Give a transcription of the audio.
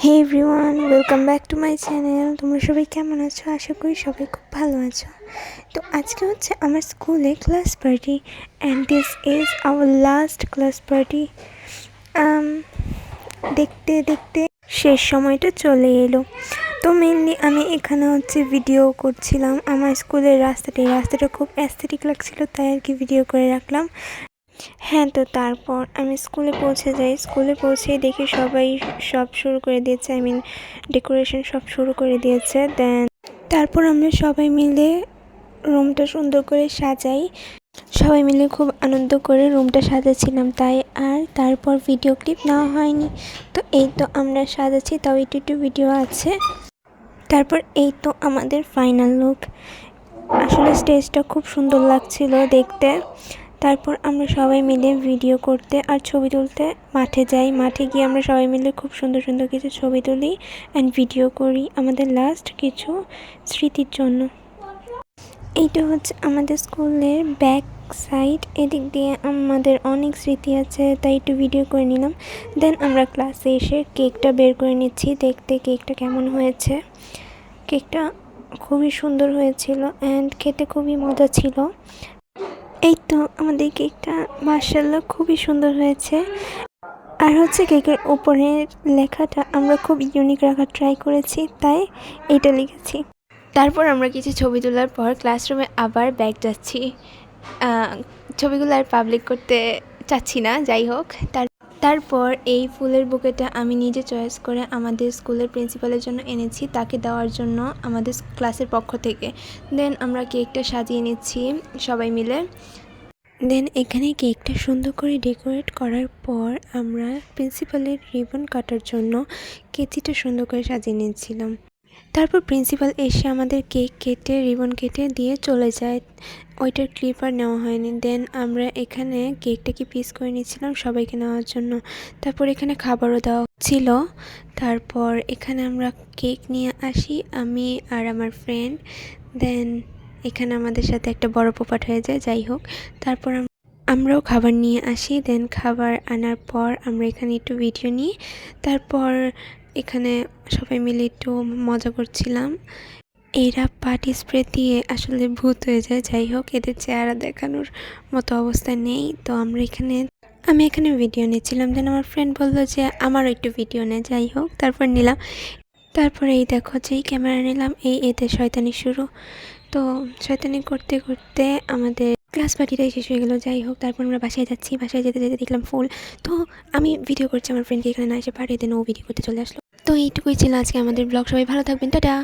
Hey everyone, welcome back to my channel. তোমরা সবাই কেমন আছো? আশা করি সবাই খুব ভালো আছো। তো আজকে হচ্ছে আমার স্কুলে class party and this is our last class party. দেখতে দেখতে শেষ সময়টা চলে এলো। তো মেনলি আমি এখানে হচ্ছে ভিডিও করছিলাম আমার স্কুলের রাস্তাটা খুব অ্যাস্থেটিক লাগছিল, তাই আর কি ভিডিও করে রাখলাম। হ্যাঁ, তো তারপর আমি স্কুলে পৌঁছে যাই। স্কুলে পৌঁছেই দেখি সবাই সব শুরু করে দিয়েছে, ডেকোরেশন সব শুরু করে দিয়েছে। তারপর আমরা সবাই মিলে রুমটা সুন্দর করে সাজাই। সবাই মিলে খুব আনন্দ করে রুমটা সাজাচ্ছিলাম, তারপর ভিডিও ক্লিপ নেওয়া হয়নি। তো এই তো আমরা সাজাচ্ছি, তাও একটু ভিডিও আছে। তারপর এই তো আমাদের ফাইনাল লুক। আসলে স্টেজটা খুব সুন্দর লাগছিল দেখতে। তারপর আমরা সবাই মিলে ভিডিও করতে আর ছবি তুলতে মাঠে যাই। মাঠে গিয়ে আমরা সবাই মিলে খুব সুন্দর সুন্দর কিছু ছবি তুলি অ্যান্ড ভিডিও করি আমাদের লাস্ট কিছু স্মৃতির জন্য। এইটা হচ্ছে আমাদের স্কুলের ব্যাক সাইড। এদিক দিয়ে আমাদের অনেক স্মৃতি আছে, তাই একটু ভিডিও করে নিলাম। দেন আমরা ক্লাসে এসে কেকটা বের করে নিচ্ছি, দেখতে কেকটা কেমন হয়েছে। কেকটা খুবই সুন্দর হয়েছিল অ্যান্ড খেতে খুবই মজা ছিল। এই তো আমাদের কেকটা মাশাআল্লাহ খুবই সুন্দর হয়েছে। আর হচ্ছে কেকের উপরের লেখাটা আমরা খুব ইউনিক রাখার ট্রাই করেছি, তাই এইটা লিখেছি। তারপর আমরা কিছু ছবি তোলার পর ক্লাসরুমে আবার ব্যাক যাচ্ছি। ছবিগুলো আর পাবলিক করতে চাচ্ছি না, যাই হোক। তারপর এই ফুলের বুকেটা আমি নিজে চয়েস করে আমাদের স্কুলের প্রিন্সিপালের জন্য এনেছি, তাকে দেওয়ার জন্য আমাদের ক্লাসের পক্ষ থেকে। দেন আমরা কেকটা সাজিয়ে নিচ্ছি সবাই মিলে। দেন এখানে কেকটা সুন্দর করে ডেকোরেট করার পর আমরা প্রিন্সিপালের রিবন কাটার জন্য কেচিটা সুন্দর করে সাজিয়ে নিয়েছিলাম। তারপর প্রিন্সিপাল এসে আমাদের কেক কেটে রিবন কেটে দিয়ে চলে যায়, ওইটার ক্লিপ আর নেওয়া হয়নি। দেন আমরা এখানে কেকটাকে পিস করে নিচ্ছিলাম সবাইকে নেওয়ার জন্য। তারপর এখানে খাবারও দেওয়া ছিল। তারপর এখানে আমরা কেক নিয়ে আসি, আমি আর আমার ফ্রেন্ড। দেন এখানে আমাদের সাথে একটা বড় পোপাট হয়ে যায়, যাই হোক। তারপর আমরাও খাবার নিয়ে আসি। দেন খাবার আনার পর আমরা এখানে একটু ভিডিও নিই। তারপর এখানে সবাই মিলে একটু মজা করছিলাম। এরা পার্টি স্প্রে দিয়ে আসলে ভূত হয়ে যায়, যাই হোক, এদের চেহারা দেখানোর মতো অবস্থা নেই। তো আমি এখানে ভিডিও নিচ্ছিলাম। দেন আমার ফ্রেন্ড বললো যে আমারও একটু ভিডিও নেয়, যাই হোক, তারপর নিলাম। তারপরে এই দেখো, যেই ক্যামেরা নিলাম এতে শয়তানি শুরু। তো শয়তানি করতে করতে আমাদের ক্লাস পার্টিটাই শেষ হয়ে গেলো, যাই হোক। তারপর আমরা বাসায় যাচ্ছি, বাসায় যেতে যেতে দেখলাম ফুল। তো আমি ভিডিও করছি, আমার ফ্রেন্ডকে এখানে না এসে পাঠিয়ে দেন, ও ভিডিও করতে চলে আসলো। তো এইটুকুই ছিল আজকে আমাদের ব্লগ। সবাই ভালো থাকবেন, টাটা।